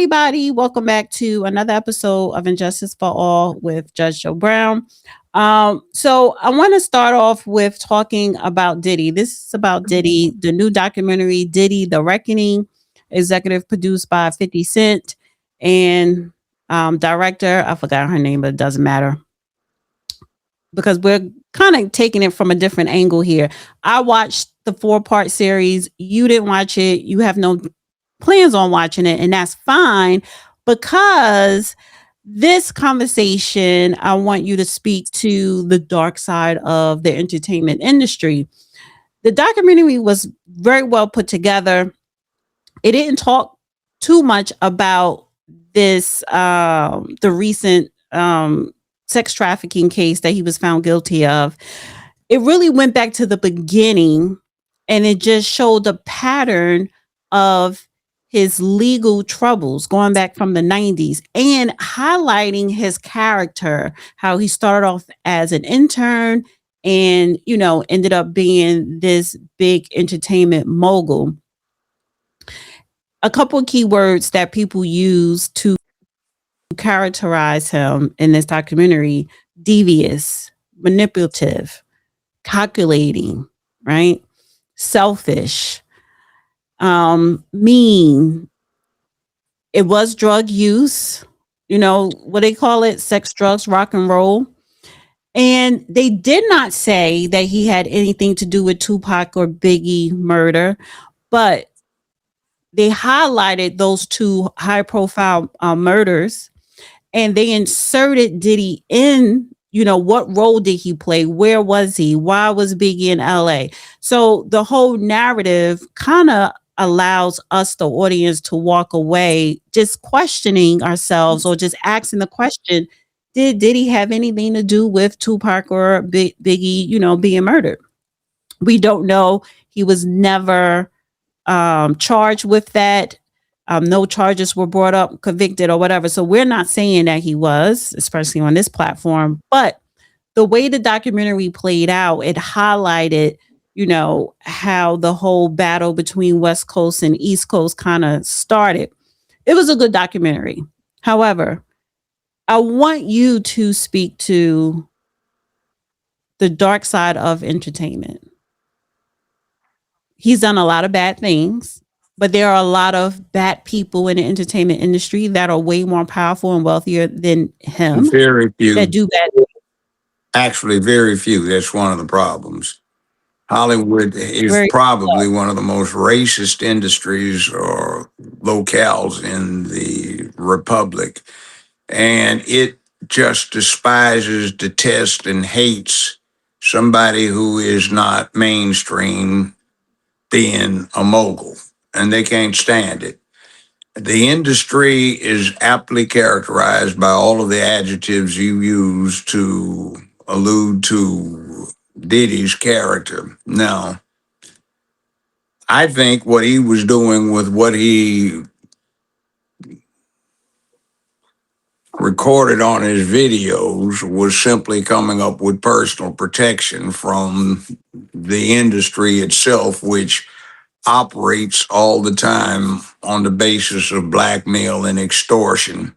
everybody. Welcome back to another episode of Injustice for All with Judge Joe Brown. So I want to start off with talking about Diddy. This is about Diddy, the new documentary, Diddy, The Reckoning, executive produced by 50 Cent and director, I forgot her name, but it doesn't matter because we're kind of taking it from a different angle here. I watched the four-part series. You didn't watch it. You have no plans on watching it, and that's fine because this conversation, I want you to speak to the dark side of the entertainment industry. The documentary was very well put together. It didn't talk too much about this, the recent sex trafficking case that he was found guilty of. It really went back to the beginning and it just showed the pattern of his legal troubles going back from the 90s and highlighting his character, how he started off as an intern and, ended up being this big entertainment mogul. A couple of keywords that people use to characterize him in this documentary: devious, manipulative, calculating, right? Selfish, mean. It was drug use, what they call it, sex, drugs, rock and roll. And they did not say that he had anything to do with Tupac or Biggie murder, but they highlighted those two high profile murders and they inserted Diddy in, what role did he play? Where was he? Why was Biggie in LA? So the whole narrative kind of allows us, the audience, to walk away just questioning ourselves or just asking the question, did Diddy have anything to do with Tupac or Biggie, being murdered? We don't know. He was never charged with that. No charges were brought up, convicted, or whatever. So we're not saying that he was, especially on this platform. But the way the documentary played out, it highlighted, how the whole battle between West Coast and East Coast kind of started. It was a good documentary. However, I want you to speak to the dark side of entertainment. He's done a lot of bad things, but there are a lot of bad people in the entertainment industry that are way more powerful and wealthier than him Very that few. do bad things. Actually, very few. That's one of the problems. Hollywood is Very probably one of the most racist industries or locales in the Republic. And it just despises, detests, and hates somebody who is not mainstream being a mogul. And they can't stand it. The industry is aptly characterized by all of the adjectives you use to allude to Diddy's character. Now, I think what he was doing with what he recorded on his videos was simply coming up with personal protection from the industry itself, which operates all the time on the basis of blackmail and extortion.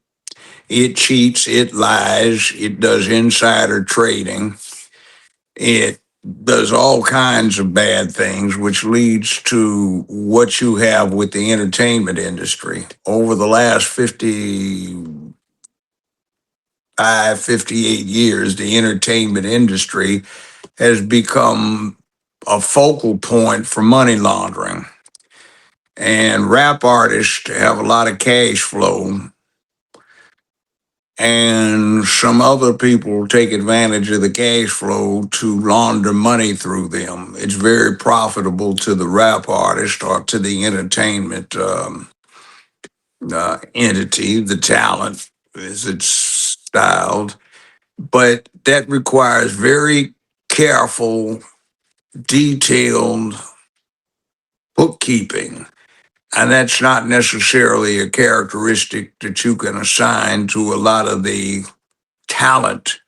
It cheats, it lies, it does insider trading, it does all kinds of bad things, which leads to what you have with the entertainment industry. Over the last 58 years, the entertainment industry has become a focal point for money laundering. And rap artists have a lot of cash flow and some other people take advantage of the cash flow to launder money through them. It's very profitable to the rap artist or to the entertainment entity, the talent, as it's styled. But that requires very careful, detailed bookkeeping. And that's not necessarily a characteristic that you can assign to a lot of the talent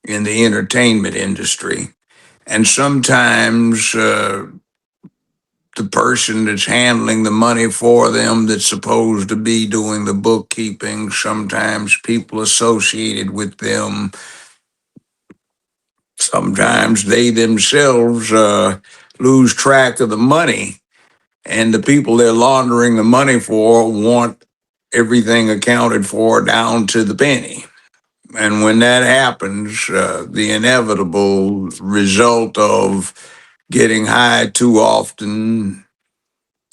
in the entertainment industry. And sometimes the person that's handling the money for them, that's supposed to be doing the bookkeeping, sometimes people associated with them, sometimes they themselves lose track of the money, and the people they're laundering the money for want everything accounted for down to the penny. And when that happens, the inevitable result of getting high too often,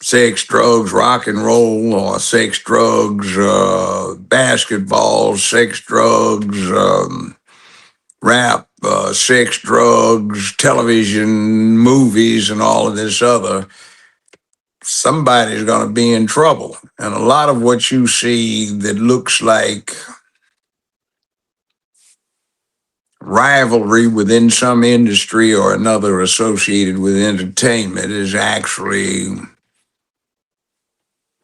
sex, drugs, rock and roll, or sex, drugs, basketball, sex, drugs, rap, sex, drugs, television, movies, and all of this other, somebody's going to be in trouble. And a lot of what you see that looks like rivalry within some industry or another associated with entertainment is actually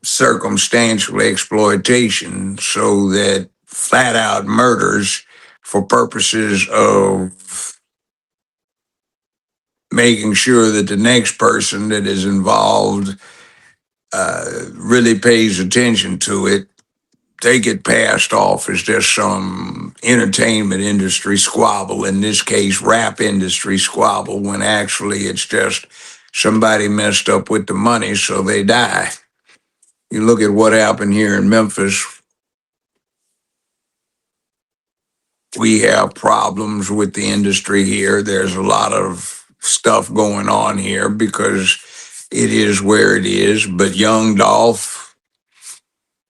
circumstantial exploitation, so that flat out murders for purposes of making sure that the next person that is involved really pays attention to it, they get passed off as just some entertainment industry squabble, in this case, rap industry squabble, when actually it's just somebody messed up with the money, so they die. You look at what happened here in Memphis, we have problems with the industry here. There's a lot of stuff going on here because it is where it is. But young Dolph,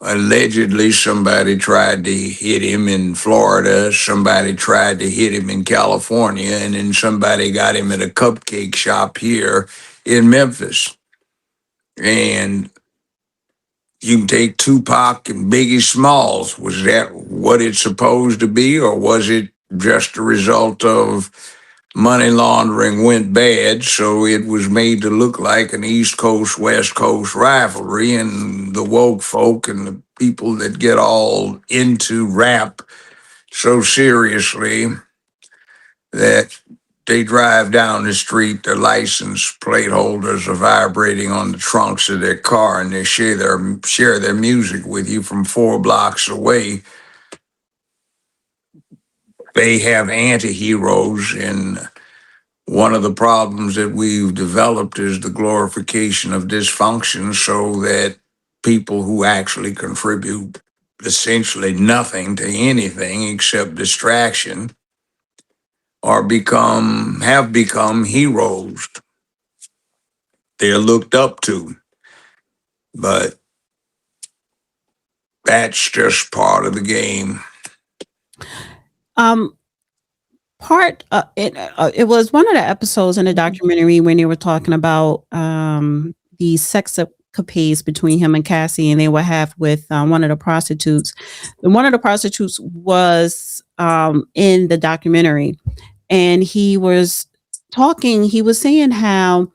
allegedly somebody tried to hit him in Florida, somebody tried to hit him in California, and then somebody got him at a cupcake shop here in Memphis. And you can take Tupac and Biggie Smalls. Was that what it's supposed to be, or was it just a result of money laundering went bad, so it was made to look like an East Coast, West Coast rivalry, and the woke folk and the people that get all into rap so seriously that they drive down the street, their license plate holders are vibrating on the trunks of their car, and they share their music with you from 4 blocks away. They have anti-heroes, and one of the problems that we've developed is the glorification of dysfunction, so that people who actually contribute essentially nothing to anything except distraction have become heroes. They're looked up to, but that's just part of the game. Um, it was one of the episodes in the documentary when they were talking about the sex escapades between him and Cassie, and they would have with one of the prostitutes. And one of the prostitutes was in the documentary, and he was talking. He was saying how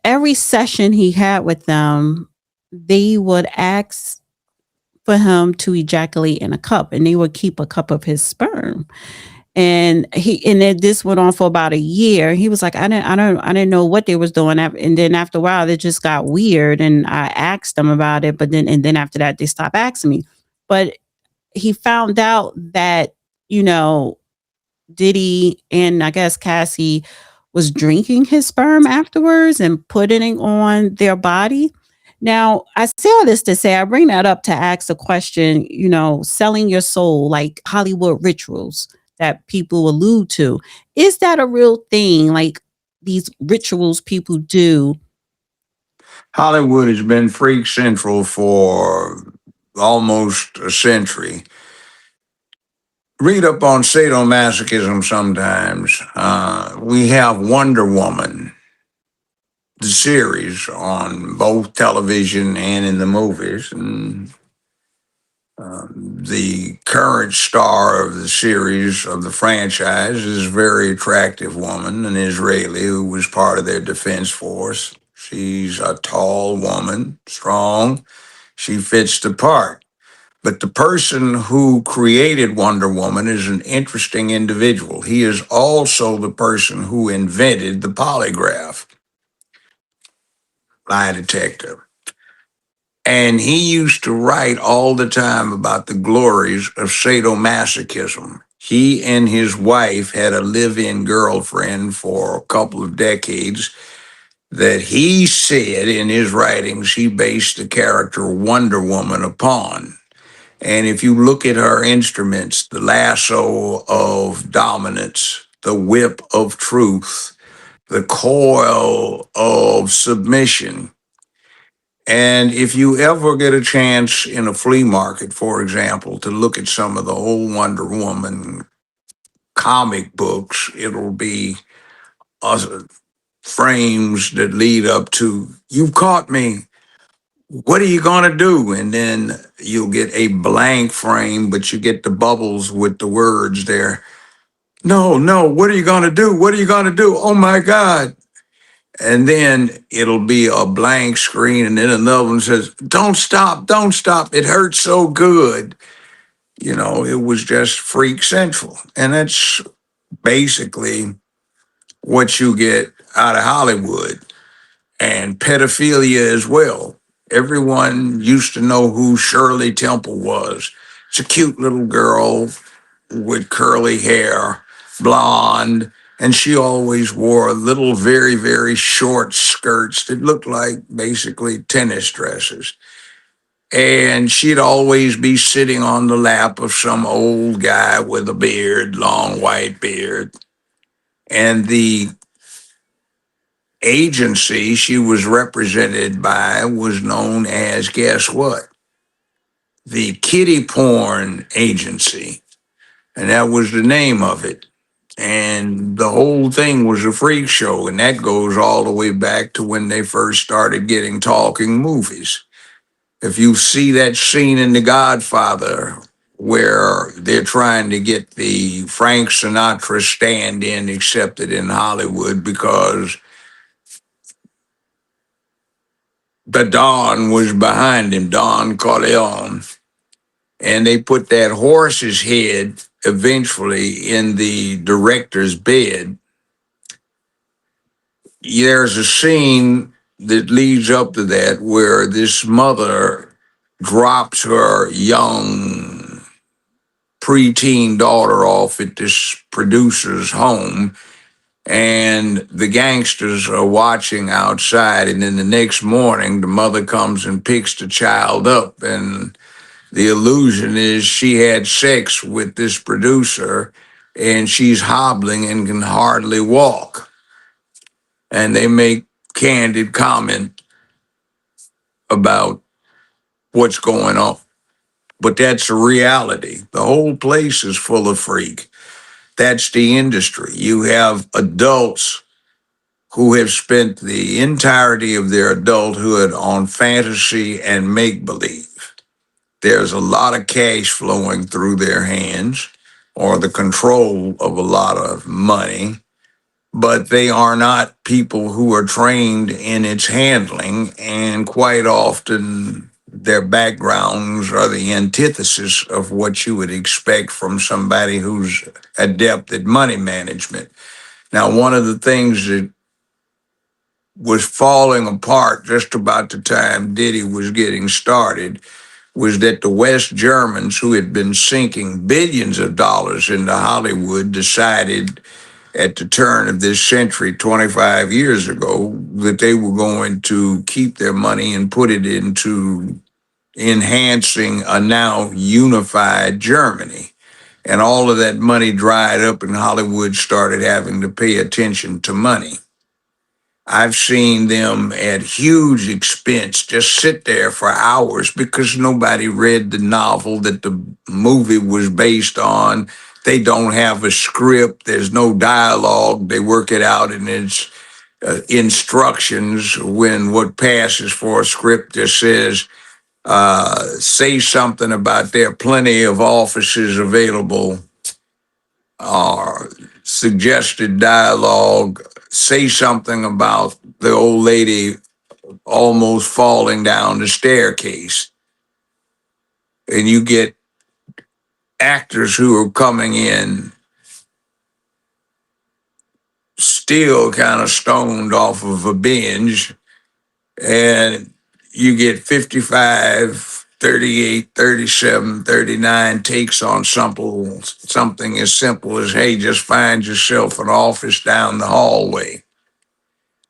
every session he had with them, they would ask for him to ejaculate in a cup, and they would keep a cup of his sperm. This went on for about a year. He was like, I didn't know what they was doing. And then after a while, it just got weird. And I asked them about it, and then after that, they stopped asking me. But he found out that, you know, Diddy and I guess Cassie was drinking his sperm afterwards and putting it on their body. Now, I say all this to say, I bring that up to ask the question, selling your soul, like Hollywood rituals that people allude to. Is that a real thing? Like these rituals people do? Hollywood has been freak central for almost a century. Read up on sadomasochism sometimes. We have Wonder Woman, the series, on both television and in the movies. And the current star of the series, of the franchise, is a very attractive woman, an Israeli who was part of their defense force. She's a tall woman, strong. She fits the part. But the person who created Wonder Woman is an interesting individual. He is also the person who invented the polygraph. lie detector. And he used to write all the time about the glories of sadomasochism. He and his wife had a live in girlfriend for a couple of decades that he said in his writings he based the character Wonder Woman upon. And if you look at her instruments, the lasso of dominance, the whip of truth, the coil of submission, and if you ever get a chance in a flea market, for example, to look at some of the old Wonder Woman comic books, it'll be frames that lead up to, "You've caught me. What are you going to do?" And then you'll get a blank frame, but you get the bubbles with the words there. "No, no, what are you going to do? What are you going to do? Oh my God." And then it'll be a blank screen, and then another one says, "Don't stop, don't stop. It hurts so good." You know, it was just freak central. And that's basically what you get out of Hollywood, and pedophilia as well. Everyone used to know who Shirley Temple was. It's a cute little girl with curly hair, blonde, and she always wore little, very, very short skirts that looked like basically tennis dresses. And she'd always be sitting on the lap of some old guy with a beard, long white beard. And the agency she was represented by was known as, guess what? The Kitty Porn Agency. And that was the name of it. And the whole thing was a freak show. And that goes all the way back to when they first started getting talking movies. If you see that scene in The Godfather where they're trying to get the Frank Sinatra stand in accepted in Hollywood because the Don was behind him, Don Corleone, and they put that horse's head eventually in the director's bed. There's a scene that leads up to that where this mother drops her young preteen daughter off at this producer's home, and the gangsters are watching outside. And then the next morning, the mother comes and picks the child up, and the illusion is she had sex with this producer, and she's hobbling and can hardly walk. And they make candid comment about what's going on. But that's the reality. The whole place is full of freak. That's the industry. You have adults who have spent the entirety of their adulthood on fantasy and make believe. There's a lot of cash flowing through their hands or the control of a lot of money, but they are not people who are trained in its handling, and quite often their backgrounds are the antithesis of what you would expect from somebody who's adept at money management. Now, one of the things that was falling apart just about the time Diddy was getting started was that the West Germans, who had been sinking billions of dollars into Hollywood, decided at the turn of this century, 25 years ago, that they were going to keep their money and put it into enhancing a now unified Germany. And all of that money dried up, and Hollywood started having to pay attention to money. I've seen them at huge expense just sit there for hours because nobody read the novel that the movie was based on. They don't have a script. There's no dialogue. They work it out in its instructions when what passes for a script just says, say something about there are plenty of offices available, or suggested dialogue, say something about the old lady almost falling down the staircase. And you get actors who are coming in still kind of stoned off of a binge, And you get 55, 38, 37, 39 takes on something as simple as, hey, just find yourself an office down the hallway.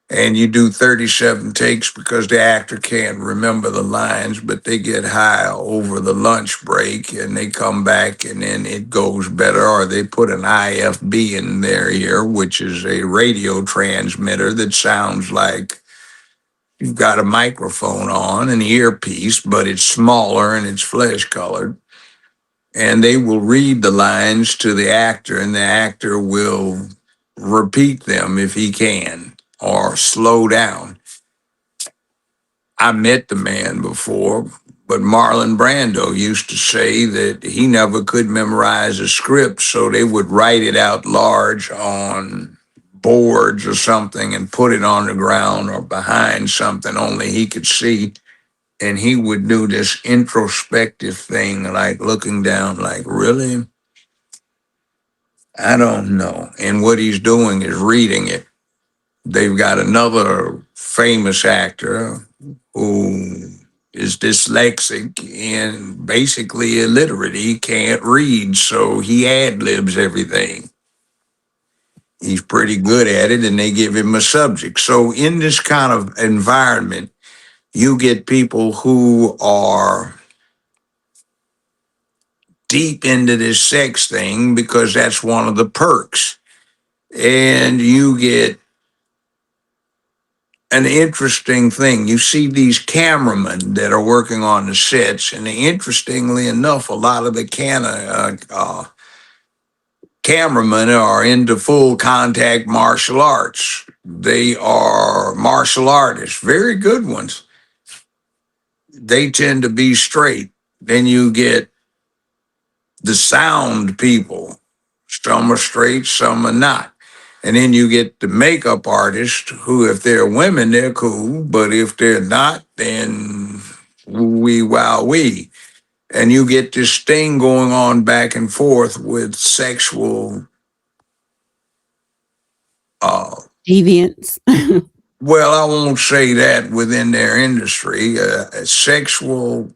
And you do 37 takes because the actor can't remember the lines, but they get high over the lunch break and they come back and then it goes better. Or they put an IFB in their ear, which is a radio transmitter that sounds like you've got a microphone on, an earpiece, but it's smaller and it's flesh colored. And they will read the lines to the actor, and the actor will repeat them if he can or slow down. I met the man before, but Marlon Brando used to say that he never could memorize a script, so they would write it out large on boards or something and put it on the ground or behind something only he could see. And he would do this introspective thing, like looking down, like, really? I don't know. And what he's doing is reading it. They've got another famous actor who is dyslexic and basically illiterate. He can't read, so he ad libs everything. He's pretty good at it, and they give him a subject. So, in this kind of environment, you get people who are deep into this sex thing because that's one of the perks. And you get an interesting thing. You see these cameramen that are working on the sets, and interestingly enough, a lot of the cameramen are into full contact martial arts. They are martial artists, very good ones. They tend to be straight. Then you get the sound people. Some are straight, some are not. And then you get the makeup artists who, if they're women, they're cool. But if they're not, then wee wow wee. And you get this thing going on back and forth with sexual, uh, Deviants. well, I won't say that within their industry, sexual,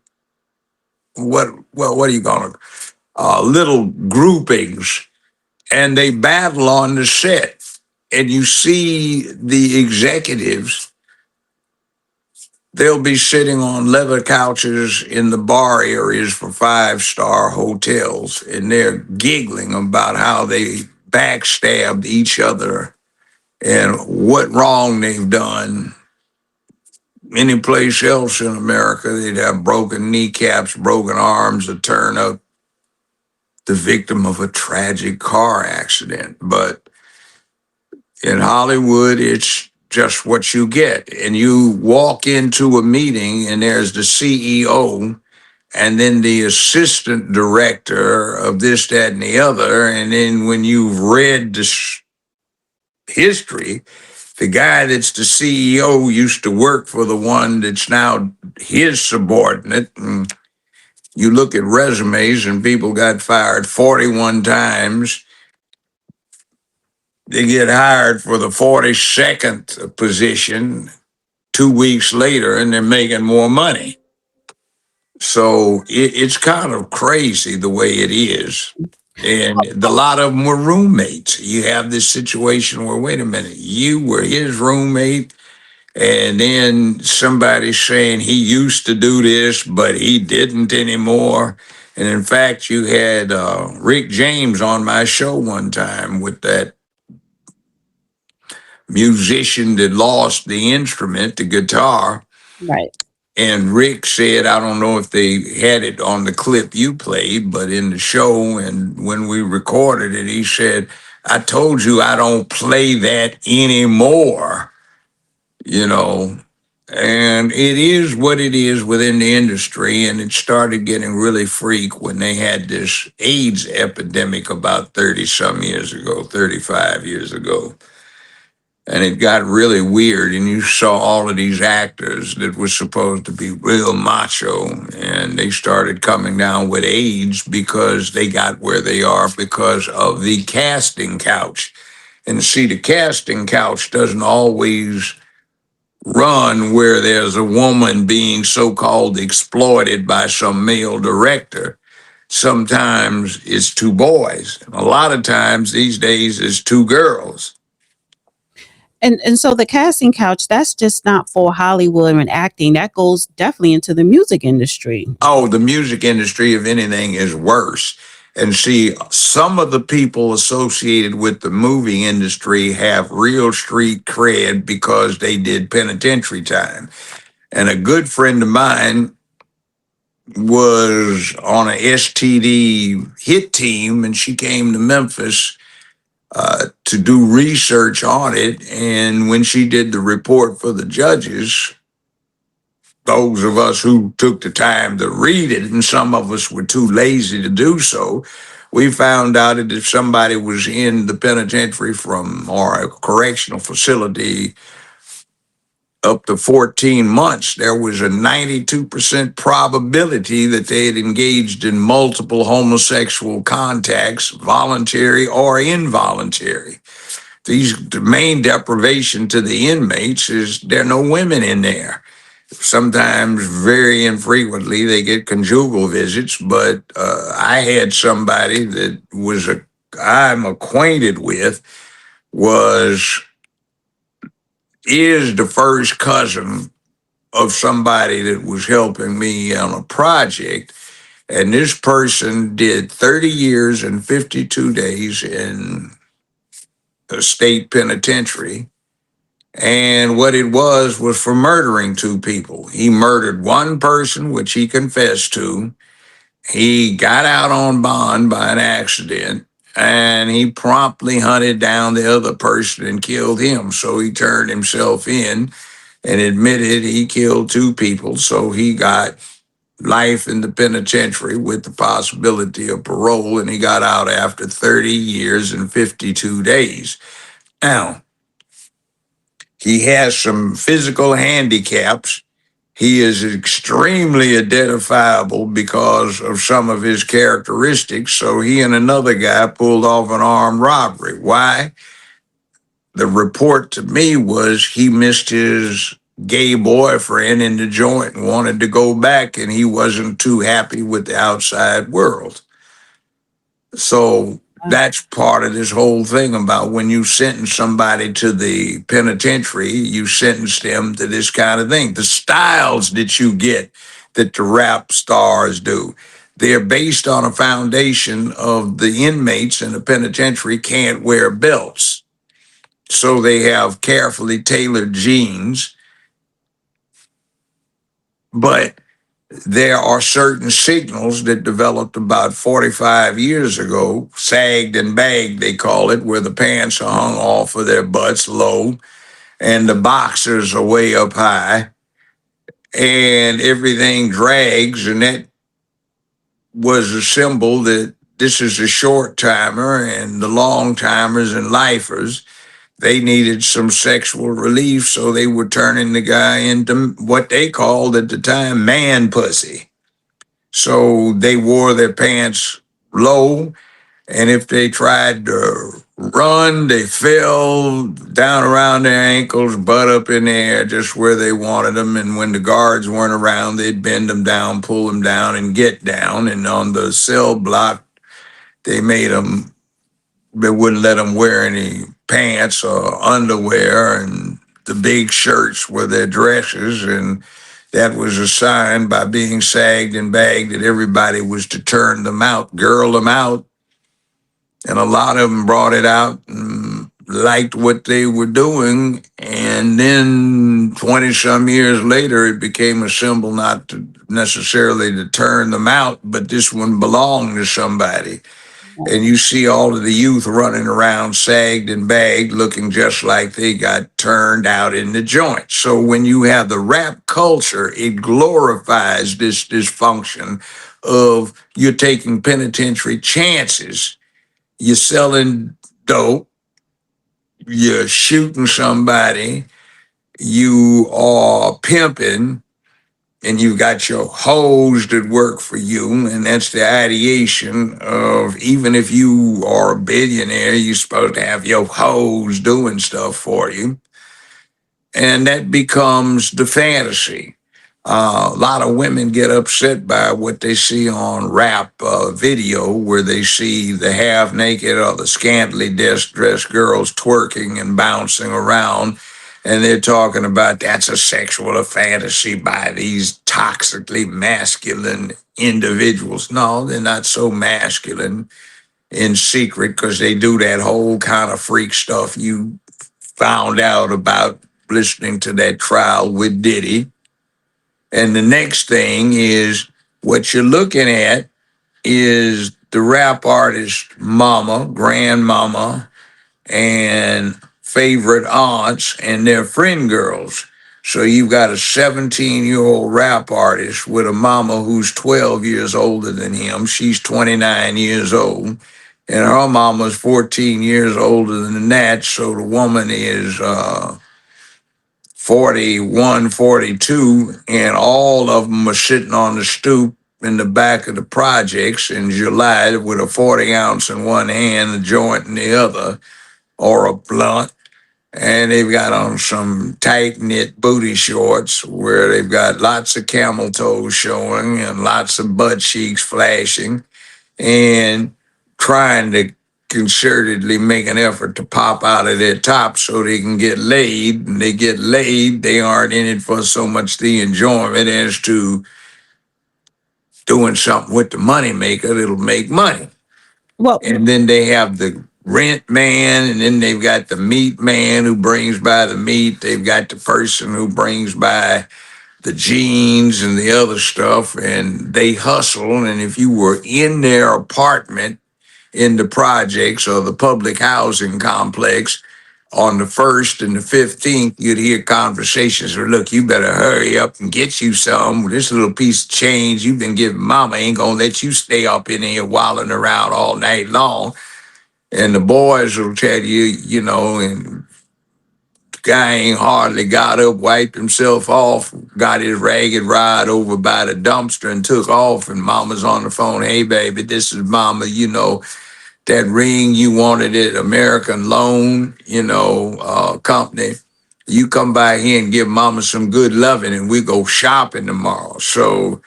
what are you going to, little groupings, and they battle on the set. And you see the executives, they'll be sitting on leather couches in the bar areas for five-star hotels, and they're giggling about how they backstabbed each other and what wrong they've done. Any place else in America, they'd have broken kneecaps, broken arms, or turn up the victim of a tragic car accident. But in Hollywood, it's just what you get. And you walk into a meeting and there's the CEO and then the assistant director of this, that, and the other. And then when you've read this history, the guy that's the CEO used to work for the one that's now his subordinate. And you look at resumes and people got fired 41 times. They get hired for the 42nd position 2 weeks later and they're making more money. So it's kind of crazy the way it is. And a lot of them were roommates. You have this situation where, wait a minute, you were his roommate, and then somebody's saying he used to do this, but he didn't anymore. And in fact, you had Rick James on my show one time with that musician that lost the instrument, the guitar. Right. And Rick said, I don't know if they had it on the clip you played, but in the show and when we recorded it, he said, I told you I don't play that anymore, you know. And it is what it is within the industry. And it started getting really freak when they had this AIDS epidemic about 30 some years ago, 35 years ago. And it got really weird, and you saw all of these actors that were supposed to be real macho, and they started coming down with AIDS because they got where they are because of the casting couch. And see, the casting couch doesn't always run where there's a woman being so-called exploited by some male director. Sometimes it's two boys. A lot of times these days it's two girls. And so the casting couch, that's just not for Hollywood and acting. That goes definitely into the music industry. Oh, the music industry, if anything, is worse. And see, some of the people associated with the movie industry have real street cred because they did penitentiary time. And a good friend of mine was on a STD hit team, and she came to Memphis to do research on it. And when she did the report for the judges, those of us who took the time to read it, and some of us were too lazy to do so, we found out that if somebody was in the penitentiary from or a correctional facility up to 14 months, there was a 92% probability that they had engaged in multiple homosexual contacts, voluntary or involuntary. The main deprivation to the inmates is there are no women in there. Sometimes, very infrequently, they get conjugal visits, but I had somebody that I'm acquainted with was is the first cousin of somebody that was helping me on a project. And this person did 30 years and 52 days in a state penitentiary. And what it was for murdering two people. He murdered one person, which he confessed to. He got out on bond by an accident, and he promptly hunted down the other person and killed him. So he turned himself in and admitted he killed two people. So he got life in the penitentiary with the possibility of parole, and he got out after 30 years and 52 days. Now, he has some physical handicaps. He is extremely identifiable because of some of his characteristics. So he and another guy pulled off an armed robbery. Why? The report to me was he missed his gay boyfriend in the joint and wanted to go back, and he wasn't too happy with the outside world. So that's part of this whole thing about when you sentence somebody to the penitentiary, you sentence them to this kind of thing. The styles that you get that the rap stars do, they're based on a foundation of the inmates in the penitentiary can't wear belts. So they have carefully tailored jeans, but there are certain signals that developed about 45 years ago, sagged and bagged, they call it, where the pants are hung off of their butts low and the boxers are way up high and everything drags. And that was a symbol that this is a short timer, and the long timers and lifers, they needed some sexual relief. So they were turning the guy into what they called at the time man pussy. So they wore their pants low, and if they tried to run, they fell down around their ankles, butt up in the air, just where they wanted them. And when the guards weren't around, they'd bend them down, pull them down, and get down. And on the cell block, they made them, they wouldn't let them wear any pants or underwear, and the big shirts were their dresses. And that was a sign by being sagged and bagged that everybody was to turn them out, girl them out. And a lot of them brought it out and liked what they were doing. And then 20 some years later, it became a symbol not to necessarily to turn them out, but this one belonged to somebody. And you see all of the youth running around sagged and bagged, looking just like they got turned out in the joint. So when you have the rap culture, it glorifies this dysfunction of you're taking penitentiary chances, you're selling dope, you're shooting somebody, you are pimping, and you've got your hoes that work for you. And that's the ideation of, even if you are a billionaire, you're supposed to have your hoes doing stuff for you. and that becomes the fantasy. A lot of women get upset by what they see on rap video, where they see the half naked or the scantily dressed girls twerking and bouncing around. And they're talking about that's a sexual fantasy by these toxically masculine individuals. No, they're not so masculine in secret because they do that whole kind of freak stuff you found out about listening to that trial with Diddy. And the next thing is what you're looking at is the rap artist mama, grandmama, and favorite aunts and their friend girls. So you've got a 17-year-old rap artist with a mama who's 12 years older than him. She's 29 years old. And her mama's 14 years older than that. So the woman is 41, 42, and all of them are sitting on the stoop in the back of the projects in July with a 40 ounce in one hand, a joint in the other, or a blunt. And they've got on some tight knit booty shorts where they've got lots of camel toes showing and lots of butt cheeks flashing, and trying to concertedly make an effort to pop out of their top so they can get laid. And they get laid, they aren't in it for so much the enjoyment as to doing something with the money maker that'll make money. Well, And then they have the rent man, and then they've got the meat man who brings by the meat. They've got the person who brings by the jeans and the other stuff, and they hustle. And if you were in their apartment in the projects or the public housing complex on the 1st and the 15th, you'd hear conversations where, look, you better hurry up and get you some. This little piece of change you've been giving mama ain't gonna let you stay up in here wilding around all night long. And the boys will tell you, and the guy ain't hardly got up, wiped himself off, got his ragged ride over by the dumpster and took off. And mama's on the phone, hey, baby, this is mama, that ring you wanted at American Loan, company. You come by here and give mama some good loving and we go shopping tomorrow. So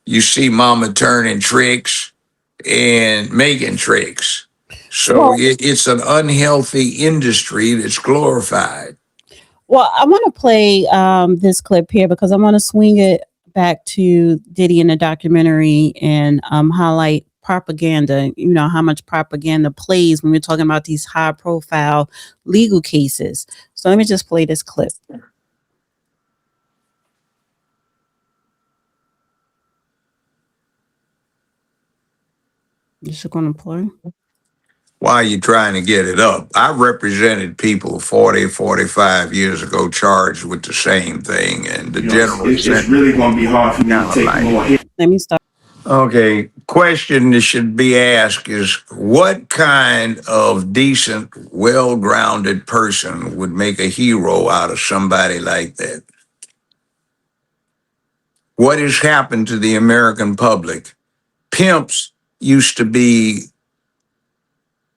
you see mama turning tricks and making tricks. So well, it's an unhealthy industry that's glorified. well, I want to play this clip here because I want to swing it back to Diddy in the documentary and highlight propaganda. You know how much propaganda plays when we're talking about these high profile legal cases. So let me just play this clip. This is going to play. Why are you trying to get it up? I represented people 40, 45 years ago charged with the same thing, and the general it's really going to be hard for me to take more hits. Let me start. Okay, question that should be asked is what kind of decent, well-grounded person would make a hero out of somebody like that? What has happened to the American public? Pimps used to be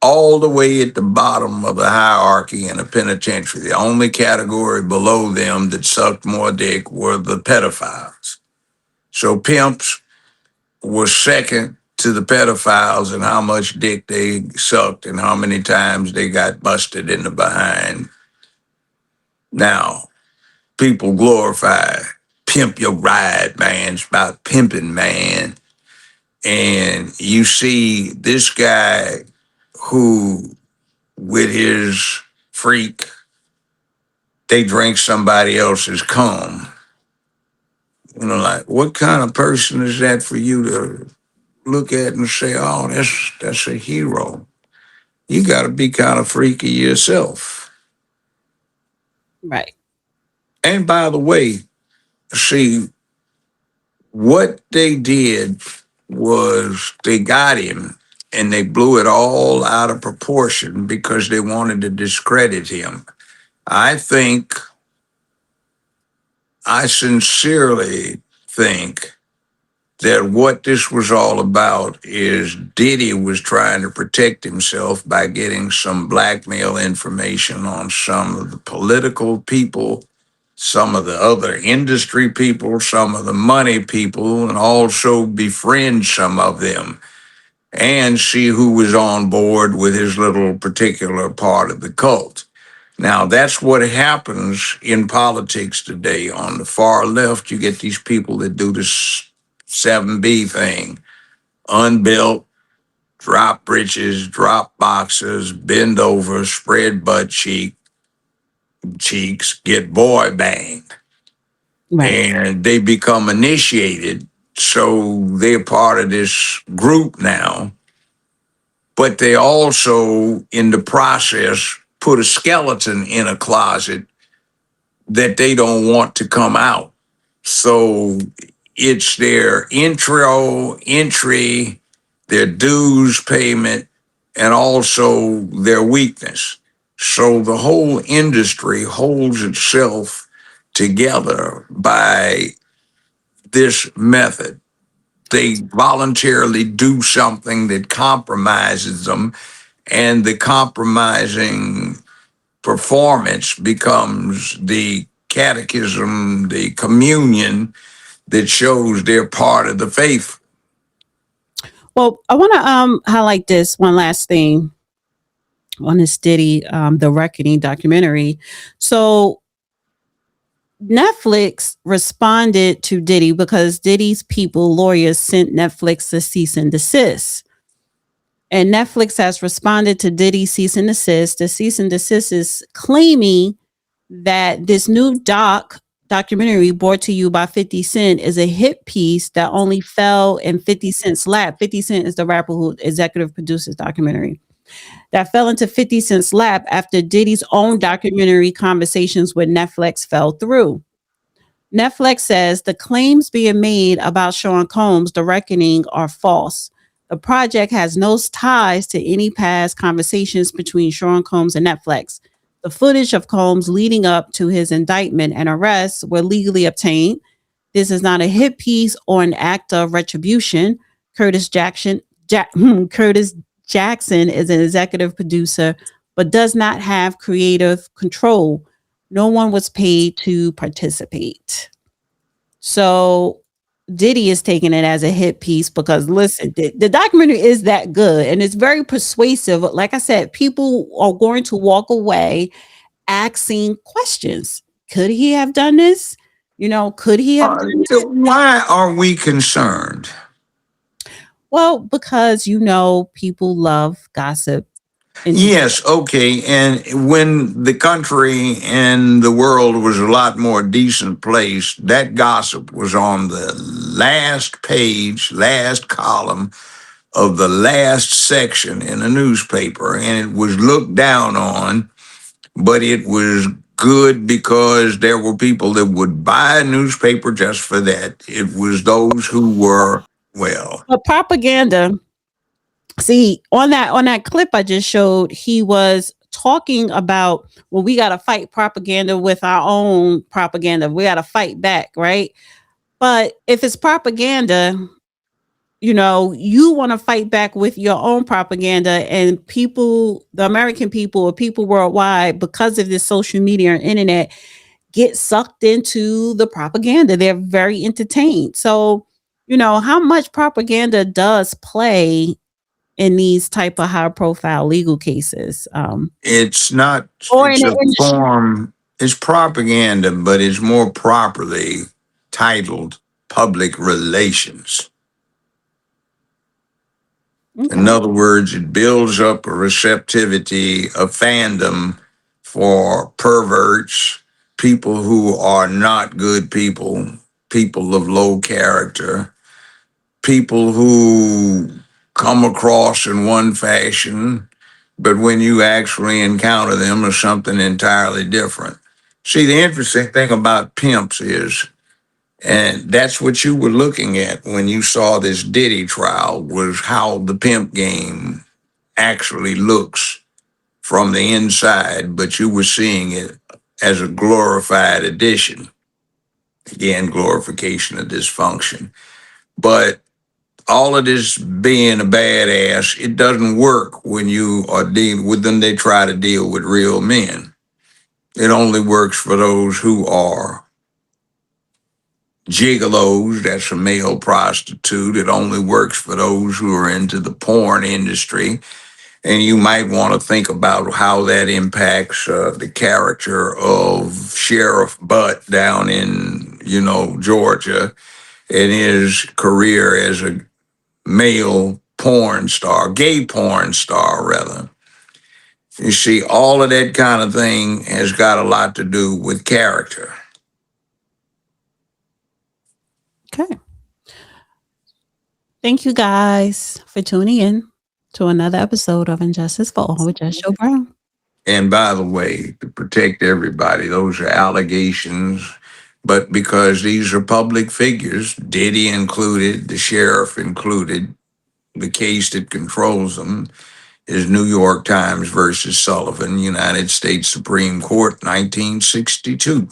all the way at the bottom of the hierarchy in a penitentiary. The only category below them that sucked more dick were the pedophiles. So pimps were second to the pedophiles in how much dick they sucked and how many times they got busted in the behind. Now, people glorify pimp your ride, man. It's about pimping, man. And you see this guy who, with his freak, they drink somebody else's cum. Like, what kind of person is that for you to look at and say, oh, that's a hero? You got to be kind of freaky yourself. Right. And by the way, see, what they did was they got him and they blew it all out of proportion because they wanted to discredit him. I sincerely think that what this was all about is Diddy was trying to protect himself by getting some blackmail information on some of the political people some of the other industry people, some of the money people, and also befriend some of them and see who was on board with his little particular part of the cult. Now, that's what happens in politics today. On the far left, you get these people that do this 7B thing, unbuilt, drop breeches, drop boxes, bend over, spread cheeks, get boy banged. Right. And they become initiated. So they're part of this group now, but they also, in the process, put a skeleton in a closet that they don't want to come out. So it's their entry, their dues payment, and also their weakness. So the whole industry holds itself together by this method. They voluntarily do something that compromises them, and the compromising performance becomes the catechism, the communion that shows they're part of the faith. Well, I want to highlight this one last thing on this Diddy, the Reckoning documentary. So Netflix responded to Diddy because Diddy's people, lawyers, sent Netflix a cease and desist. And Netflix has responded to Diddy's cease and desist. The cease and desist is claiming that this new documentary brought to you by 50 Cent is a hit piece that only fell in 50 Cent's lap. 50 Cent is the rapper who executive produces documentary. That fell into 50 Cent's lap after Diddy's own documentary conversations with Netflix fell through. Netflix says the claims being made about Sean Combs' The Reckoning are false. The project has no ties to any past conversations between Sean Combs and Netflix. The footage of Combs leading up to his indictment and arrest were legally obtained. This is not a hit piece or an act of retribution. Curtis Jackson is an executive producer, but does not have creative control. No one was paid to participate. So Diddy is taking it as a hit piece because listen, the documentary is that good and it's very persuasive. Like I said, people are going to walk away asking questions. Could he have done this? Could he have done this? Why are we concerned? Well, because people love gossip. Yes, okay. And when the country and the world was a lot more decent place, that gossip was on the last page, last column of the last section in a newspaper, and it was looked down on, but it was good because there were people that would buy a newspaper just for that. It was those who were, well, But propaganda. See, on that clip I just showed, he was talking about, well, we got to fight propaganda with our own propaganda. We got to fight back, right? But if it's propaganda, you want to fight back with your own propaganda, and people, the American people or people worldwide, because of this social media and internet, get sucked into the propaganda. They're very entertained. So, how much propaganda does play in these type of high profile legal cases? it's not, Or in it's the a industry. form, it's propaganda, but it's more properly titled public relations. In Okay. other words, it builds up a receptivity, a fandom for perverts, people who are not good people, people of low character, people who come across in one fashion, but when you actually encounter them are something entirely different. See, the interesting thing about pimps is, and that's what you were looking at when you saw this Diddy trial, was how the pimp game actually looks from the inside, but you were seeing it as a glorified addition. Again, glorification of dysfunction. But all of this being a badass, it doesn't work when you are dealing with them. They try to deal with real men. It only works for those who are gigolos. That's a male prostitute. It only works for those who are into the porn industry. And you might want to think about how that impacts the character of Sheriff Butt down in, Georgia, and his career as a male porn star, gay porn star, rather. You see, all of that kind of thing has got a lot to do with character. Okay. Thank you guys for tuning in to another episode of Injustice for All with Judge Joe Brown. And by the way, to protect everybody, those are allegations. But because these are public figures, Diddy included, the sheriff included, the case that controls them is New York Times versus Sullivan, United States Supreme Court, 1962.